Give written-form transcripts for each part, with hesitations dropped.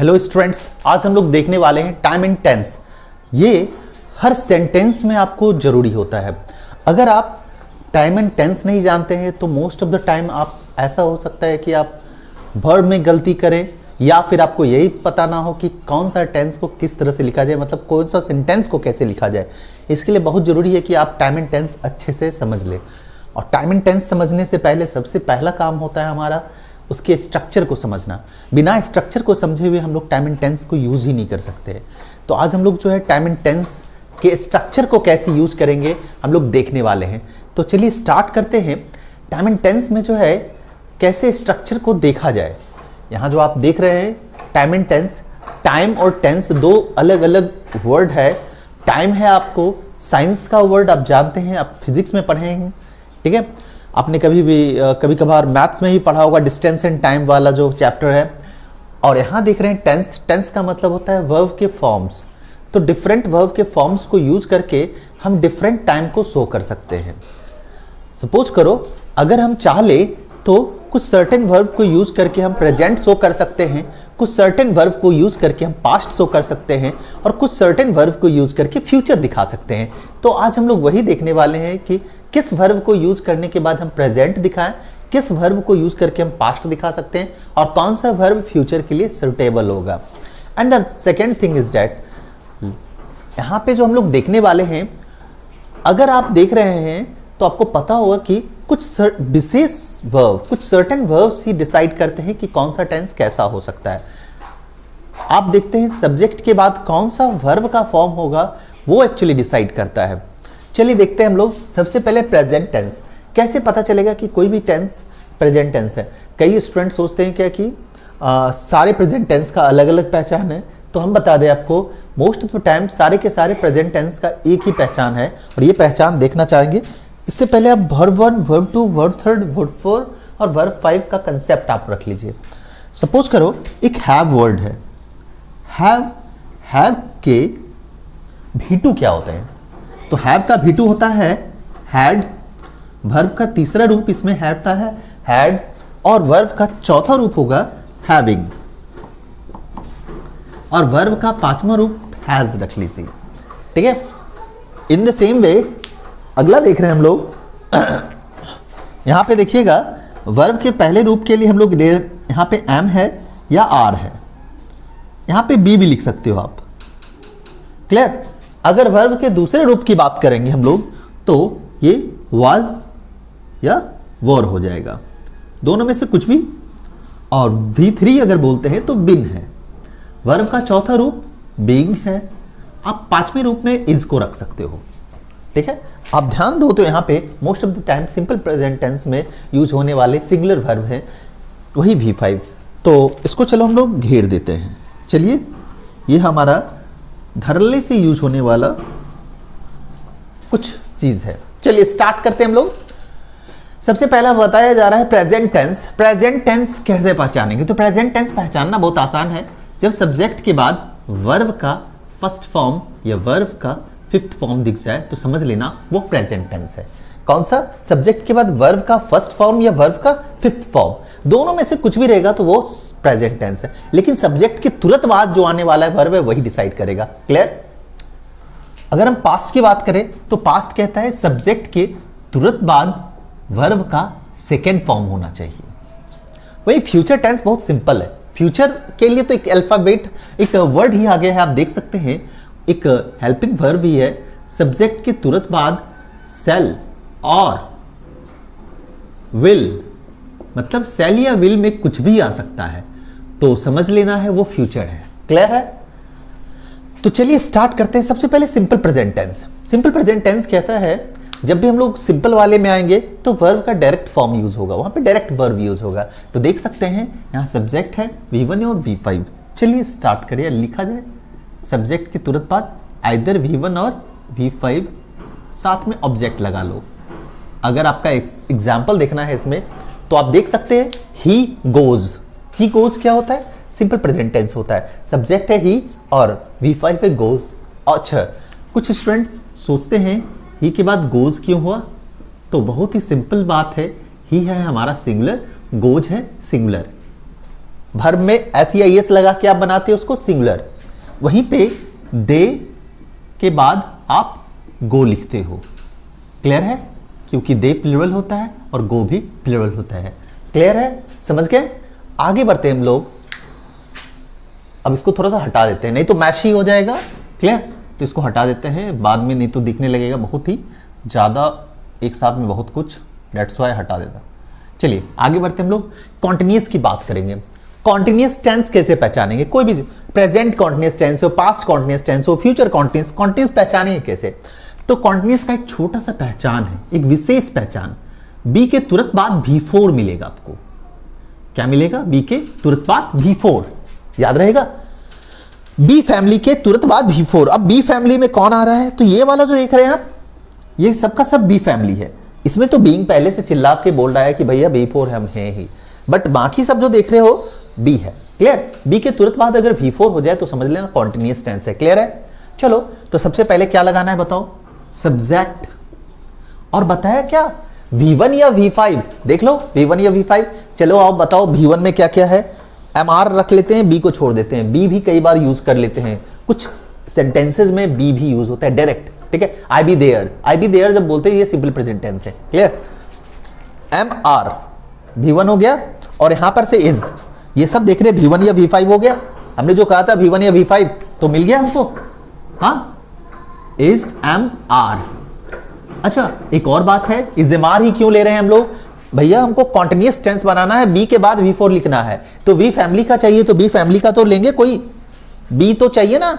Hello students, आज हम लोग देखने वाले हैं टाइम एंड टेंस। ये हर सेंटेंस में आपको जरूरी होता है। अगर आप टाइम एंड टेंस नहीं जानते हैं तो मोस्ट ऑफ द टाइम आप ऐसा हो सकता है कि आप वर्ब में गलती करें या फिर आपको यही पता ना हो कि कौन सा टेंस को किस तरह से लिखा जाए, मतलब कौन सा सेंटेंस को कैसे लिखा जाए। इसके लिए बहुत ज़रूरी है कि आप टाइम एंड टेंस अच्छे से समझ लें। और टाइम एंड टेंस समझने से पहले सबसे पहला काम होता है हमारा उसके स्ट्रक्चर को समझना। बिना स्ट्रक्चर को समझे हुए हम लोग टाइम एंड टेंस को यूज़ ही नहीं कर सकते। तो आज हम लोग जो है टाइम एंड टेंस के स्ट्रक्चर को कैसे यूज़ करेंगे हम लोग देखने वाले हैं। तो चलिए स्टार्ट करते हैं। टाइम एंड टेंस में जो है कैसे स्ट्रक्चर को देखा जाए। यहाँ जो आप देख रहे हैं टाइम एंड टेंस, टाइम और टेंस दो अलग अलग वर्ड है। टाइम है आपको साइंस का वर्ड, आप जानते हैं, आप फिजिक्स में पढ़े हैं, ठीक है। आपने कभी कभार मैथ्स में ही पढ़ा होगा, डिस्टेंस एंड टाइम वाला जो चैप्टर है। और यहाँ देख रहे हैं टेंस। टेंस का मतलब होता है वर्ब के फॉर्म्स। तो डिफरेंट वर्ब के फॉर्म्स को यूज करके हम डिफरेंट टाइम को शो कर सकते हैं। सपोज करो अगर हम चाह ले तो कुछ सर्टेन वर्ब को यूज करके हम प्रेजेंट शो कर सकते हैं, कुछ सर्टेन वर्ब को यूज करके हम पास्ट शो कर सकते हैं और कुछ सर्टेन वर्ब को यूज करके फ्यूचर दिखा सकते हैं। तो आज हम लोग वही देखने वाले हैं कि किस वर्ब को यूज करने के बाद हम प्रेजेंट दिखाएं, किस वर्ब को यूज करके हम पास्ट दिखा सकते हैं और कौन सा वर्ब फ्यूचर के लिए सुटेबल होगा। And the second thing is that यहाँ पे जो हम लोग देखने वाले हैं, अगर आप देख रहे हैं तो आपको पता होगा कि कुछ विशेष वर्ब, कुछ सर्टेन वर्ब्स ही डिसाइड करते हैं कि कौन सा टेंस कैसा हो सकता है। आप देखते हैं सब्जेक्ट के बाद कौन सा वर्ब का फॉर्म होगा वो एक्चुअली डिसाइड करता है। चलिए देखते हैं हम लोग। सबसे पहले प्रेजेंट टेंस। कैसे पता चलेगा कि कोई भी टेंस प्रेजेंट टेंस है। कई स्टूडेंट सोचते हैं क्या कि सारे प्रेजेंट टेंस का अलग अलग पहचान है। तो हम बता दें आपको, मोस्ट ऑफ द टाइम सारे के सारे प्रेजेंट टेंस का एक ही पहचान है और ये पहचान देखना चाहेंगे। इससे पहले आप वर्ब 1, वर्ब 2, वर्ब 3, वर्ब 4 और वर्ब 5 का कंसेप्ट आप रख लीजिए। सपोज करो एक हैव वर्ड है। हैव के V2 क्या होते हैं? तो हैव का V2 होता है हैड। वर्ब का तीसरा रूप इसमें हैव था है हैड और वर्ब का चौथा रूप होगा हैविंग और वर्ब का पांचवा रूप हैज रख लीजिए, ठीक है। इन द सेम वे अगला देख रहे हैं हम लोग। यहां पे देखिएगा वर्ब के पहले रूप के लिए हम लोग यहां पे एम है या आर है, यहां पे बी भी लिख सकते हो आप। क्लियर? अगर वर्ब के दूसरे रूप की बात करेंगे हम लोग तो ये वाज या वॉर हो जाएगा, दोनों में से कुछ भी। और V3 अगर बोलते हैं तो बिन है। वर्ब का चौथा रूप बीइंग है। आप पांचवें रूप में इज को रख सकते हो, ठीक है। आप ध्यान दो तो यहाँ पे most of the time simple present tense में यूज होने वाले सिंगुलर वर्ब है, वही V5। तो इसको चलो हम लोग घेर देते हैं। चलिए, ये हमारा धरले से यूज होने वाला कुछ चीज है। चलिए स्टार्ट करते हैं हम लोग। सबसे पहला बताया जा रहा है प्रेजेंट टेंस। प्रेजेंट टेंस कैसे पहचानेंगे? तो प्रेजेंट टेंस पहचानना बहुत आसान है। जब सब्जेक्ट के बाद वर्ब का फर्स्ट फॉर्म या वर्ब का फिफ्थ फॉर्म दिख जाए तो समझ लेना वो प्रेजेंट टेंस है। कौन सा? सब्जेक्ट के बाद वर्ब का फर्स्ट फॉर्म या वर्ब का फिफ्थ फॉर्म, दोनों में से कुछ भी रहेगा तो वो प्रेजेंट टेंस है। लेकिन सब्जेक्ट के तुरंत बाद जो आने वाला है वर्ब है वही डिसाइड करेगा। क्लियर? अगर हम पास्ट की बात करें तो पास्ट कहता है सब्जेक्ट के तुरंत बाद वर्ब का सेकेंड फॉर्म होना चाहिए। वही फ्यूचर टेंस बहुत सिंपल है। फ्यूचर के लिए तो एक अल्फाबेट, एक वर्ड ही आ गया है, आप देख सकते हैं। एक हेल्पिंग वर्ब ही है। सब्जेक्ट के तुरंत बाद सेल और विल, मतलब सेल या विल में कुछ भी आ सकता है, तो समझ लेना है वो फ्यूचर है। क्लियर है? तो चलिए स्टार्ट करते हैं। सबसे पहले simple present tense. Simple present tense कहता है जब भी हम लोग सिंपल वाले में आएंगे तो वर्ब का डायरेक्ट फॉर्म यूज होगा, वहां पे डायरेक्ट वर्ब यूज होगा। तो देख सकते हैं यहाँ सब्जेक्ट है V1 और V5। चलिए स्टार्ट करिए। लिखा जाए सब्जेक्ट के तुरंत बाद आइदर V1 और V5, साथ में ऑब्जेक्ट लगा लो। अगर आपका एग्जाम्पल देखना है इसमें तो आप देख सकते हैं ही गोज। ही गोज क्या होता है? सिंपल प्रेजेंट टेंस होता है। सब्जेक्ट है ही और V5 है गोज। अच्छा, कुछ स्टूडेंट्स सोचते हैं ही के बाद गोज क्यों हुआ? तो बहुत ही सिंपल बात है, ही है हमारा सिंगुलर, गोज है सिंगुलर। वर्ब में SEIS लगा के आप बनाते हो उसको सिंगुलर, वहीं पे दे के बाद आप गो लिखते हो। क्लियर है? क्योंकि दे प्लूरल होता है और गो भी प्लूरल होता है। क्लियर है? समझ गए? आगे बढ़ते हैं हम लोग। अब इसको थोड़ा सा हटा देते हैं, नहीं तो मैशी हो जाएगा। क्लियर? तो इसको हटा देते हैं, बाद में नहीं तो दिखने लगेगा बहुत ही ज़्यादा एक साथ में बहुत कुछ, दैट्स व्हाई हटा देता। चलिए आगे बढ़ते हैं हम लोग। कॉन्टिन्यूस की बात करेंगे। कॉन्टिन्यूस टेंस कैसे पहचानेंगे? कोई भी प्रेजेंट कॉन्टिन्यूस टेंस हो, पास्ट कॉन्टिन्यूस टेंस हो, फ्यूचर कॉन्टिन्यूस पहचानेंगे कैसे? तो कॉन्टिन्यूस का एक छोटा सा पहचान है, एक विशेष पहचान। बी के तुरंत बाद V4 मिलेगा आपको। क्या मिलेगा? बी के तुरंत बाद V4, याद रहेगा? बी फैमिली के तुरंत बाद V4। अब बी फैमिली में कौन आ रहा है? तो ये वाला जो देख रहे हैं आप, ये सबका सब बी फैमिली है। इसमें तो बीइंग पहले से चिल्ला के बोल रहा है कि भैया B4 हम हैं ही, बट बाकी सब जो देख रहे हो बी है। क्लियर? बी के तुरंत बाद अगर V4 हो जाए तो समझ लेना कॉन्टिन्यूस टेंस है। क्लियर है? चलो तो सबसे पहले क्या लगाना है बताओ? सब्जेक्ट। और बताया क्या? V1 या V5? देख लो V1 या V5। चलो आप बताओ V1 में क्या क्या है? MR रख लेते हैं, बी को छोड़ देते हैं। बी भी कई बार यूज कर लेते हैं, कुछ सेंटेंसेस में बी भी यूज होता है डायरेक्ट। ठीक है? आई बी देयर जब बोलते हैं ये सिंपल प्रेजेंट टेंस है। क्लियर? MR V1 हो गया, और यहां पर से इज, ये सब देख रहे V1 या V5 हो गया। हमने जो कहा था V1 या V5 तो मिल गया हमको। हाँ, इज MR। अच्छा एक और बात है, इज MR ही क्यों ले रहे हैं हम लोग? भैया हमको कॉन्टिन्यूस टेंस बनाना है, बी के बाद V4 लिखना है, तो बी फैमिली का चाहिए, तो बी फैमिली का तो लेंगे, कोई बी तो चाहिए ना।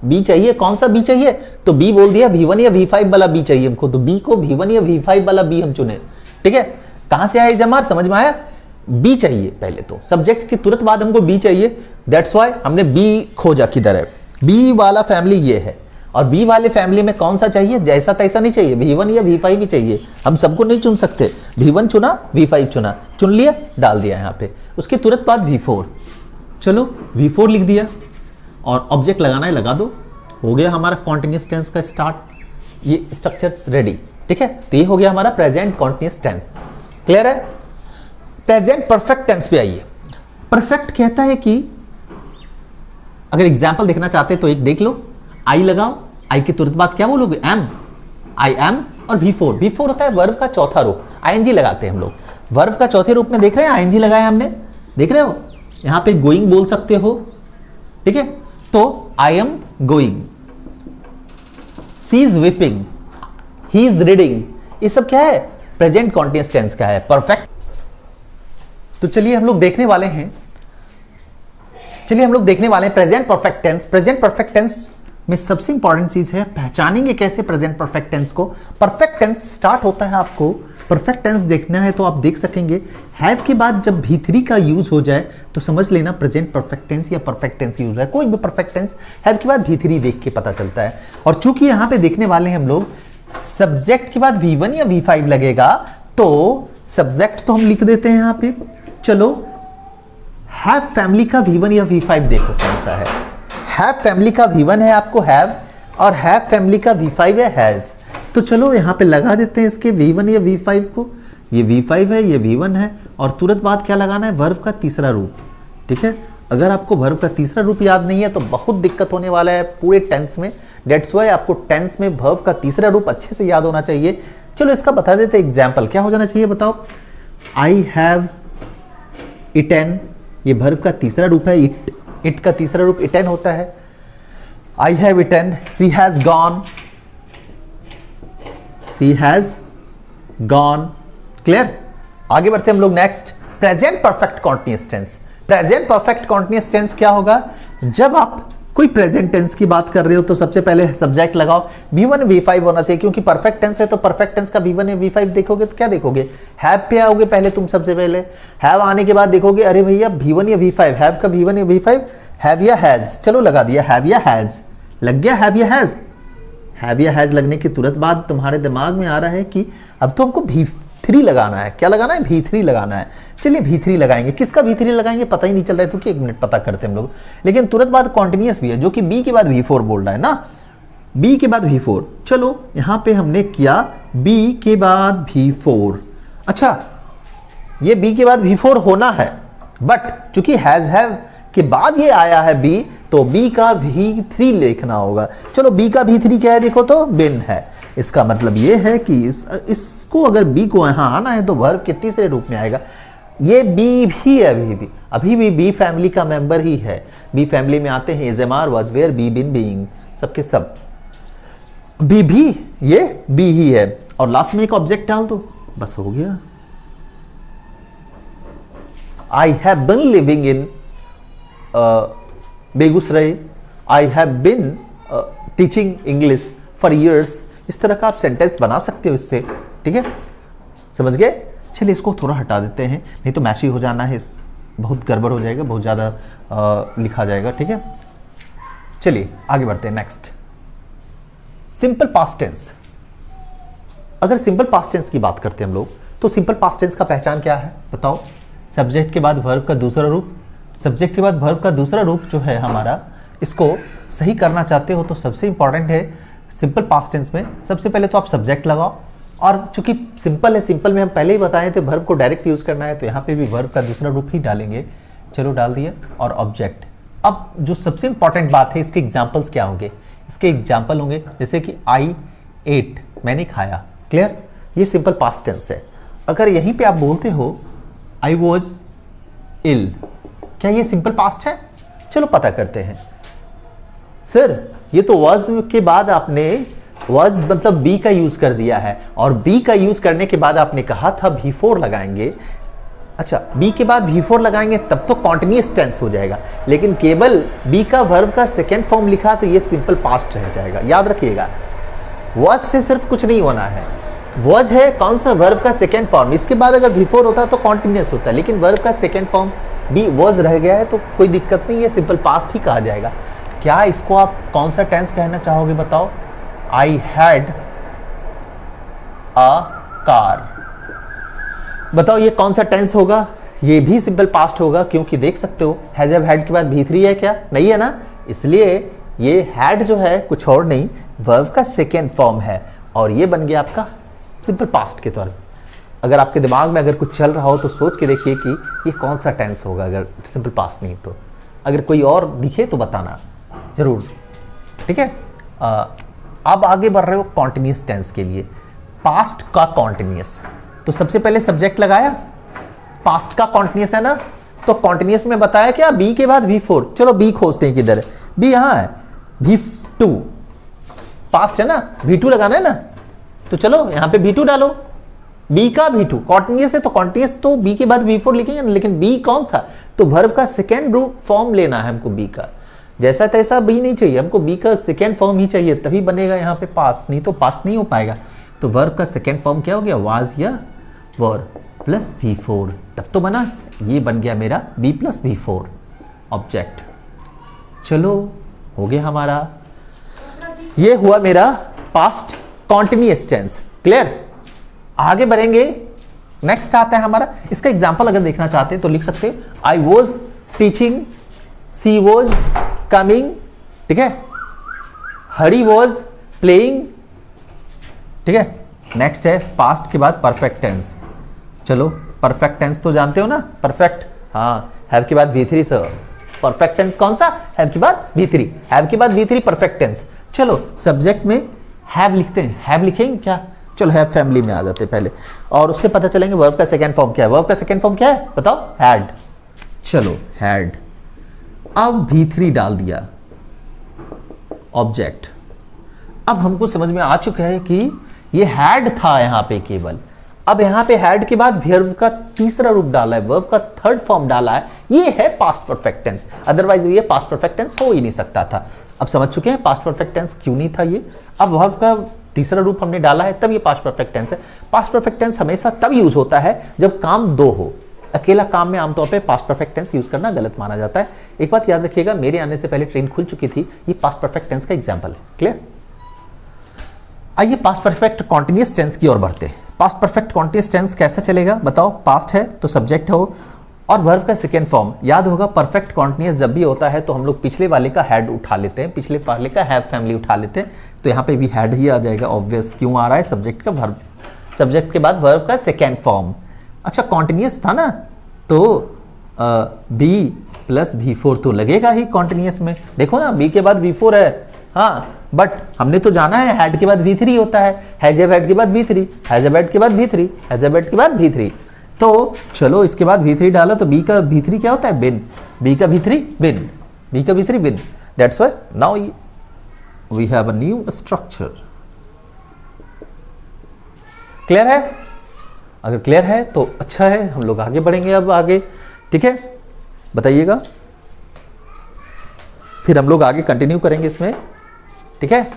बी चाहिए, कौन सा बी चाहिए? तो बी बोल दिया V1 या V5 वाला बी चाहिए हमको, तो बी को V1 या V5 वाला बी हम चुने। ठीक है? कहां से आया जमार? समझ में आया? बी चाहिए पहले, तो सब्जेक्ट के तुरंत बाद हमको बी चाहिए, दैट्स व्हाई हमने बी खोजा। किधर है? बी वाला फैमिली ये है, और बी वाले फैमिली में कौन सा चाहिए? जैसा तैसा नहीं चाहिए, V1 या V5 ही चाहिए। हम सबको नहीं चुन सकते। V1 चुना, V5 चुना, चुन लिया, डाल दिया यहाँ पे। उसके तुरंत बाद V4। चलो V4 लिख दिया, और ऑब्जेक्ट लगाना है लगा दो। हो गया हमारा कॉन्टिन्यूस टेंस का स्टार्ट। ये स्ट्रक्चर्स रेडी। ठीक है? तो ये हो गया हमारा प्रेजेंट कॉन्टिन्यूस टेंस। क्लियर है? प्रेजेंट परफेक्ट टेंस पे आइए। परफेक्ट कहता है कि अगर एग्जाम्पल देखना चाहते हैं तो एक देख लो। आई लगाओ, आई के तुरंत बाद क्या बोलोगे? एम, आई एम, और V4 होता है वर्ब का चौथा रूप। ING लगाते हैं हम लोग वर्ब का चौथे रूप में। देख रहे हैं ING लगाया हमने, देख रहे हो? यहां पे गोइंग बोल सकते हो। ठीक है? तो I am going, she is weeping, he is reading, ये सब क्या है? प्रेजेंट कॉन्टिन्यूस टेंस का है, परफेक्ट। तो चलिए हम लोग देखने वाले हैं present perfect tense. Present perfect tense में सबसे इंपॉर्टेंट चीज है, पहचानेंगे कैसे प्रेजेंट परफेक्ट टेंस को। परफेक्ट टेंस स्टार्ट होता है, आपको परफेक्ट टेंस देखना है तो आप देख सकेंगे हैव के बाद जब V3 का यूज हो जाए तो समझ लेना प्रेजेंट परफेक्ट टेंस या परफेक्ट टेंस यूज है। कोई भी परफेक्ट टेंस हैव के बाद V3 देख के पता चलता है। और चूंकि यहां पे देखने वाले हैं हम लोग सब्जेक्ट के बाद V1 या V5 लगेगा, तो सब्जेक्ट तो हम लिख देते हैं यहां पे। चलो हैव फैमिली का V1 या V5 देखो कौन सा है। हैव फैमिली का V1 है आपको हैव, और हैव फैमिली का V5 है हैज। तो चलो यहाँ पे लगा देते हैं इसके V1 या V5 को। ये V5 है, ये V1 है, और तुरंत बाद क्या लगाना है? वर्ब का तीसरा रूप। ठीक है? अगर आपको वर्ब का तीसरा रूप याद नहीं है तो बहुत दिक्कत होने वाला है पूरे टेंस में। डेट्स वाई आपको टेंस में वर्ब का तीसरा रूप अच्छे से याद होना चाहिए। चलो इसका बता देते एग्जाम्पल क्या हो जाना चाहिए बताओ। आई हैव इटन, ये वर्ब का तीसरा रूप है। इट का तीसरा रूप इटन होता है। I have eaten, she has gone, she has gone. Clear? आगे बढ़ते हम लोग next, present perfect continuous tense. Present perfect continuous tense क्या होगा? जब आप कोई प्रेजेंट टेंस की बात कर रहे हो तो सबसे पहले सब्जेक्ट लगाओ, V1 V5 होना चाहिए, क्योंकि परफेक्ट टेंस है तो परफेक्ट टेंस का V1 या V5 देखोगे तो क्या देखोगे? हैव पे आओगे पहले तुम, सबसे पहले हैव आने के बाद देखोगे अरे भैया V1 या V5, हैव का V1 या V5, हैव या हैज। चलो लगा दिया हैव या हैज, लग गया हैव या हैज। हैव या हैज लगने के तुरंत बाद तुम्हारे दिमाग में आ रहा है कि अब तो हमको V3 लगाना है। क्या लगाना है? V3 लगाना है। चलिए V3 लगाएंगे। किसका V3 लगाएंगे पता ही नहीं चल रहा है, क्योंकि एक मिनट पता करते हैं हम लोग। लेकिन तुरंत बाद कॉन्टिन्यूअस भी है, जो कि B के बाद V4 बोल रहा है ना, B के बाद V4। चलो यहां पे हमने किया B के बाद V4। अच्छा ये B के बाद V4 होना है, बट चूंकि हैज हैव के बाद ये आया है बी, तो बी का V3 लिखना होगा। चलो बी का V3 क्या है देखो तो बिन है। इसका मतलब ये है कि इसको अगर बी को यहां आना है तो वर्ब के तीसरे रूप में आएगा। ये बी भी है, अभी भी बी फैमिली का मेंबर ही है। बी फैमिली में आते हैं is am are was were be been being, सबके सब बी भी ये बी ही है। और लास्ट में एक ऑब्जेक्ट डाल दो, बस हो गया। I have been living in Begusarai, I have been teaching English for years. इस तरह का आप सेंटेंस बना सकते हो इससे, ठीक है, समझ गए। चलिए इसको थोड़ा हटा देते हैं, नहीं तो मैशी हो जाना है, बहुत गड़बड़ हो जाएगा, बहुत ज़्यादा लिखा जाएगा, ठीक है। चलिए आगे बढ़ते हैं। Next simple past tense. अगर सिंपल पास्ट टेंस की बात करते हैं हम लोग, तो सिंपल पास्ट टेंस का पहचान क्या है बताओ? सब्जेक्ट के बाद वर्ब का दूसरा रूप, सब्जेक्ट के बाद वर्ब का दूसरा रूप जो है हमारा, इसको सही करना चाहते हो तो सबसे इंपॉर्टेंट है सिंपल पास्ट टेंस में सबसे पहले तो आप सब्जेक्ट लगाओ। और चूंकि सिंपल है, सिंपल में हम पहले ही बताए थे वर्ब को डायरेक्ट यूज करना है, तो यहाँ पे भी वर्ब का दूसरा रूप ही डालेंगे। चलो डाल दिया। और ऑब्जेक्ट। अब जो सबसे इंपॉर्टेंट बात है, इसके एग्जाम्पल्स क्या होंगे? इसके एग्जाम्पल होंगे जैसे कि आई एट, मैंने खाया। क्लियर? ये सिंपल पास्ट टेंस है। अगर यहीं पे आप बोलते हो आई वॉज इल, क्या ये सिंपल पास्ट है? चलो पता करते हैं। सर ये तो वॉज के बाद आपने वॉज मतलब बी का यूज कर दिया है, और बी का यूज करने के बाद आपने कहा था V4 लगाएंगे। अच्छा, बी के बाद V4 लगाएंगे तब तो कॉन्टिन्यूअस टेंस हो जाएगा, लेकिन केवल बी का वर्ब का सेकेंड फॉर्म लिखा तो ये सिंपल पास्ट रह जाएगा। याद रखिएगा, वॉज से सिर्फ कुछ नहीं होना है। वॉज है कौन सा? वर्ब का सेकेंड फॉर्म। इसके बाद अगर V4 होता तो कॉन्टिन्यूअस होता, लेकिन वर्ब का सेकेंड फॉर्म बी वॉज रह गया है तो कोई दिक्कत नहीं है, सिंपल पास्ट ही कहा जाएगा। क्या इसको आप कौन सा टेंस कहना चाहोगे बताओ? आई हैड अ कार, बताओ ये कौन सा टेंस होगा? ये भी सिंपल पास्ट होगा, क्योंकि देख सकते हो हैज हैव हैड के बाद V3 है क्या? नहीं है ना, इसलिए ये हैड जो है कुछ और नहीं, वर्ब का सेकेंड फॉर्म है, और ये बन गया आपका सिंपल पास्ट के तौर पर। अगर आपके दिमाग में अगर कुछ चल रहा हो तो सोच के देखिए कि ये कौन सा टेंस होगा अगर सिंपल पास्ट नहीं तो। अगर कोई और दिखे तो बताना जरूर, ठीक है। अब आगे बढ़ रहे हो कॉन्टिन्यूअस टेंस के लिए। पास्ट का कॉन्टिन्यूअस, तो सबसे पहले सब्जेक्ट लगाया, पास्ट का कॉन्टिन्यूअस है ना, तो कॉन्टिन्यूअस में बताया क्या? बी के बाद V4। चलो बी खोजते हैं किधर है। बी यहाँ है, V2 पास्ट है ना, V2 लगाना है ना, तो चलो यहाँ पे V2 डालो। बी का V2 कॉन्टिन्यूअस है, तो कॉन्टिन्यूअस तो बी के बाद V4 लिखेंगे ना, लेकिन बी कौन सा? तो वर्ब का सेकेंड रूप फॉर्म लेना है हमको बी का। जैसा तैसा बी नहीं चाहिए हमको, बी का सेकेंड फॉर्म ही चाहिए, तभी बनेगा यहाँ पे पास्ट, नहीं तो पास्ट नहीं हो पाएगा। तो वर्ब का सेकेंड फॉर्म क्या हो गया? वाज या वर प्लस V4, तब तो बना। ये बन गया मेरा बी प्लस V4 ऑब्जेक्ट। चलो हो गया हमारा, ये हुआ मेरा पास्ट कॉन्टिन्यूअस टेंस। क्लियर? आगे बढ़ेंगे, नेक्स्ट आता है हमारा। इसका एग्जाम्पल अगर देखना चाहते हैं तो लिख सकते हैं I was teaching, she was coming, ठीक है, हरी वॉज प्लेइंग, ठीक है। नेक्स्ट है पास्ट के बाद परफेक्ट टेंस। चलो परफेक्ट टेंस तो जानते हो ना, परफेक्ट, हाँ, हैव के बाद V3 सर। परफेक्ट टेंस कौन सा? हैव के बाद V3, हैव के बाद V3 परफेक्ट टेंस। चलो सब्जेक्ट में हैव लिखते हैं, हैव लिखेंगे क्या? चलो हैव फैमिली में आ जाते हैं पहले, और उससे पता चलेंगे वर्ब का सेकेंड फॉर्म क्या है। वर्ब का सेकेंड फॉर्म क्या है बताओ? हैड। चलो हैड, अब V3 डाल दिया ऑब्जेक्ट। अब हमको समझ में आ चुका है कि ये हैड था यहाँ पे केवल। अब यहाँ पे हैड के बाद वर्ब का तीसरा रूप डाला है, वर्ब का थर्ड फॉर्म डाला है, ये है पास्ट परफेक्ट टेंस। अदरवाइज ये पास्ट परफेक्ट टेंस हो ही नहीं सकता था। अब समझ चुके हैं पास्ट परफेक्ट टेंस क्यों नहीं था ये। अब वर्ब का तीसरा रूप हमने डाला है, तब ये पास्ट परफेक्ट टेंस है। पास्ट परफेक्ट टेंस हमेशा तब यूज होता है जब काम दो हो। अकेला काम में आमतौर पे पास्ट परफेक्ट टेंस यूज करना गलत माना जाता है। एक बात याद रखिएगा, मेरे आने से पहले ट्रेन खुल चुकी थी, ये पास्ट परफेक्ट टेंस का एग्जांपल है। क्लियर? आइए पास्ट परफेक्ट कॉन्टिन्यूअस टेंस की ओर बढ़ते हैं। पास्ट परफेक्ट कॉन्टिन्यूअस टेंस कैसा चलेगा बताओ? पास्ट है तो सब्जेक्ट हो और वर्ब का सेकेंड फॉर्म। याद होगा परफेक्ट कॉन्टिन्यूअस जब भी होता है तो हम लोग पिछले वाले का हैड उठा लेते हैं, पिछले वाले का हैव फैमिली उठा लेते हैं, तो यहाँ पे भी हैड ही आ जाएगा। ऑब्वियस क्यों आ रहा है? सब्जेक्ट का वर्ब, सब्जेक्ट के बाद वर्ब का सेकेंड फॉर्म। अच्छा कॉन्टिन्यूअस था ना, तो बी प्लस V4 तो लगेगा ही कॉन्टिन्यूस में। देखो ना, बी के बाद V4 है, हाँ, बट हमने तो जाना है हैड के बाद V3 होता है, हैज हैड के बाद V3, हैज हैड के बाद V3, हैज हैड के बाद V3। तो चलो इसके बाद V3 डाला तो बी का V3 क्या होता है, बिन, बी का V3 बिन, बी का V3 been. That's why now we have a new structure. Clear है? अगर क्लियर है तो अच्छा है, हम लोग आगे बढ़ेंगे अब आगे, ठीक है, बताइएगा, फिर हम लोग आगे कंटिन्यू करेंगे इसमें, ठीक है।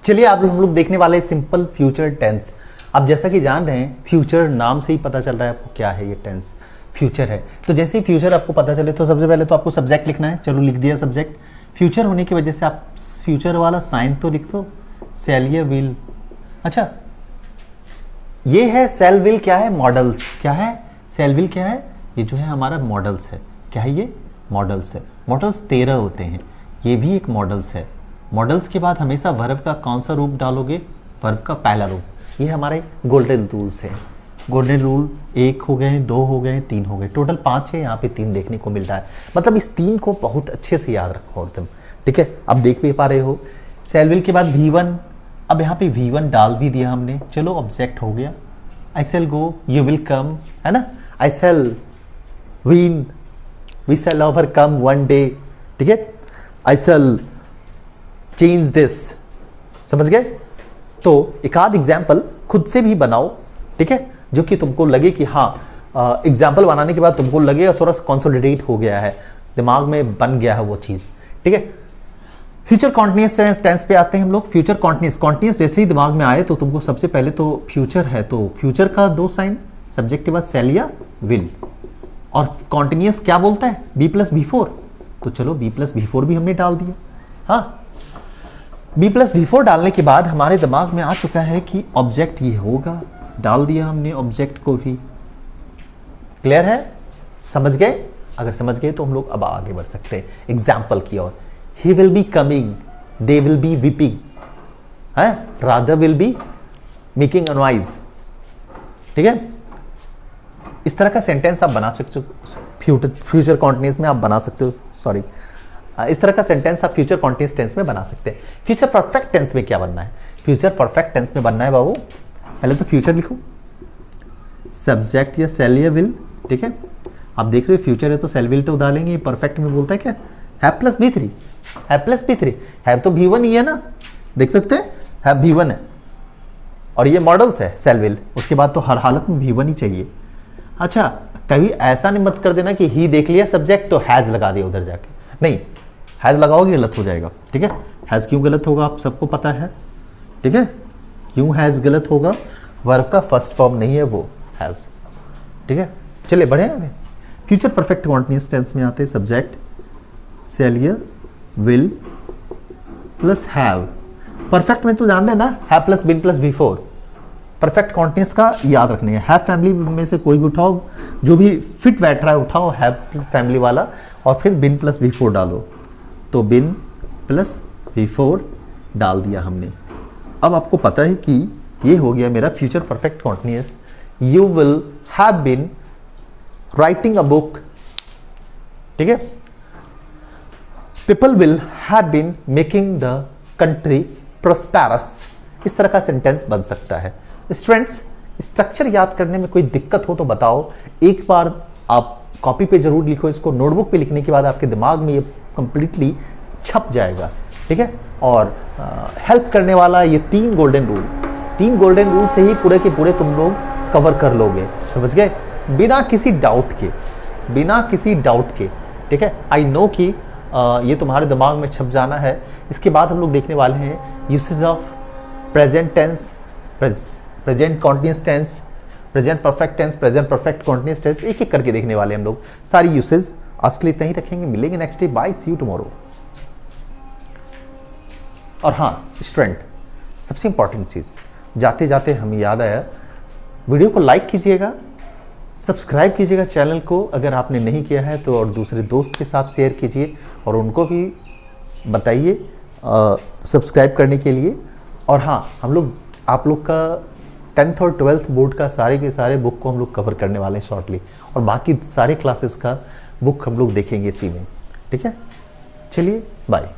चलिए अब हम लोग देखने वाले सिंपल फ्यूचर टेंस। अब जैसा कि जान रहे हैं, फ्यूचर नाम से ही पता चल रहा है आपको क्या है, ये टेंस फ्यूचर है। तो जैसे ही फ्यूचर आपको पता चले तो सबसे पहले तो आपको सब्जेक्ट लिखना है। चलो लिख दिया सब्जेक्ट। फ्यूचर होने की वजह से आप फ्यूचर वाला साइन तो लिख दो, सेल या विल। अच्छा, ये है सेल विल, क्या है, मॉडल्स। क्या है सेल विल, क्या है, ये जो है हमारा मॉडल्स है। क्या है ये, मॉडल्स है। मॉडल्स 13 होते हैं, ये भी एक मॉडल्स है। मॉडल्स के बाद हमेशा वर्ब का कौन सा रूप डालोगे, वर्ब का पहला रूप। ये हमारे गोल्डन रूल्स हैं। गोल्डन रूल 1 हो गए, 2 हो गए, 3 हो गए, टोटल 5 है, यहाँ पे 3 देखने को मिल रहा है। मतलब इस 3 को बहुत अच्छे से याद रखो और तुम, ठीक है। अब देख भी पा रहे हो, सेल विल के बाद V1, अब यहाँ पे V1 डाल भी दिया हमने। चलो ऑब्जेक्ट हो गया। I shall go, you will come, है ना। I shall win, we shall overcome one day, ठीक है। आई सेल चेंज दिस, समझ गए। तो एक आध एग्जाम्पल खुद से भी बनाओ, ठीक है, जो कि तुमको लगे कि हाँ, एग्जाम्पल बनाने के बाद तुमको लगे थोड़ा सा कंसोलिडेट हो गया है, दिमाग में बन गया है वो चीज़, ठीक है। फ्यूचर कॉन्टिन्यूस टेंस पे आते हैं हम लोग। फ्यूचर कॉन्टिन्यूस जैसे ही दिमाग में आए तो तुमको सबसे पहले तो फ्यूचर है, तो फ्यूचर का 2 साइन, सब्जेक्ट के बाद सेल या विल। और कॉन्टिन्यूस क्या बोलता है, बी प्लस V4, तो चलो बी प्लस V4 भी हमने डाल दिया। हाँ, बी प्लस V4 डालने के बाद हमारे दिमाग में आ चुका है कि ऑब्जेक्ट ये होगा, डाल दिया हमने ऑब्जेक्ट को भी। क्लियर है, समझ गए? अगर समझ गए तो हम लोग अब आगे बढ़ सकते हैं एग्जाम्पल की ओर। He will be coming, they will be weeping, है, rather will be making a noise, ठीक है। इस तरह का सेंटेंस आप बना सकते हो, फ्यूचर कॉन्टिन्यूस में आप बना सकते हो, सॉरी, इस तरह का सेंटेंस आप फ्यूचर कॉन्टिन्यूस टेंस में बना सकते हैं। फ्यूचर परफेक्ट टेंस में क्या बनना है, फ्यूचर परफेक्ट टेंस में बनना है बाबू, पहले तो फ्यूचर लिखो, सब्जेक्ट या सेल या विल, ठीक है। आप देख रहे हो फ्यूचर है तो सेल विल तो डालेंगे, परफेक्ट में बोलता है क्या, have plus B3, have plus B3, have तो V1 ही है ना, देख सकते हैं, हैव V1 है, और ये मॉडल्स है सेल विल, उसके बाद तो हर हालत में V1 ही चाहिए। अच्छा, कभी ऐसा नहीं मत कर देना कि ही देख लिया सब्जेक्ट तो हैज लगा दिया उधर जाके, नहीं, हैज लगाओगे गलत हो जाएगा, ठीक है। हैज क्यों गलत होगा आप सबको पता है, ठीक है, क्यों हैज गलत होगा, वर्ब का फर्स्ट फॉर्म नहीं है वो हैज, ठीक है। चलिए बढ़े आगे। फ्यूचर परफेक्ट कॉन्टिन्यूस टेंस में आते हैं सब्जेक्ट सेल या विल प्लस हैव। परफेक्ट में तो जान रहे ना, have plus been plus V4। Perfect continuous का याद रखने है, हैव फैमिली में से कोई भी उठाओ, जो भी फिट बैठ रहा है उठाओ हैव फैमिली वाला, और फिर बिन प्लस V4 डालो, तो बिन प्लस V4 डाल दिया हमने। अब आपको पता है कि ये हो गया मेरा future perfect continuous. You will have been writing a book, ठीक है। People will have been making the country prosperous. इस तरह का सेंटेंस बन सकता है। स्टूडेंट्स, स्ट्रक्चर याद करने में कोई दिक्कत हो तो बताओ, एक बार आप कॉपी पे जरूर लिखो इसको, नोटबुक पे लिखने के बाद आपके दिमाग में ये कंप्लीटली छप जाएगा, ठीक है। और हेल्प करने वाला ये 3 गोल्डन रूल से ही पूरे के पूरे तुम लोग कवर कर लोगे, समझ गए, बिना किसी डाउट के, ठीक है। आई नो कि ये तुम्हारे दिमाग में छप जाना है। इसके बाद हम लोग देखने वाले हैं usage of present tense, present continuous tense, present perfect tense, present perfect continuous tense, एक एक करके देखने वाले हम लोग सारी यूसेज। आज के लिए इतना ही रखेंगे, मिलेंगे next day, bye, see you tomorrow. और हाँ स्टूडेंट, सबसे इंपॉर्टेंट चीज़, जाते जाते हमें याद आया, वीडियो को लाइक कीजिएगा, सब्सक्राइब कीजिएगा चैनल को अगर आपने नहीं किया है तो, और दूसरे दोस्त के साथ शेयर कीजिए और उनको भी बताइए सब्सक्राइब करने के लिए। और हाँ, हम लोग आप लोग का 10th और 12th बोर्ड का सारे के सारे बुक को हम लोग कवर करने वाले हैं शॉर्टली, और बाकी सारे क्लासेस का बुक हम लोग देखेंगे इसी में। ठीक है, चलिए बाय।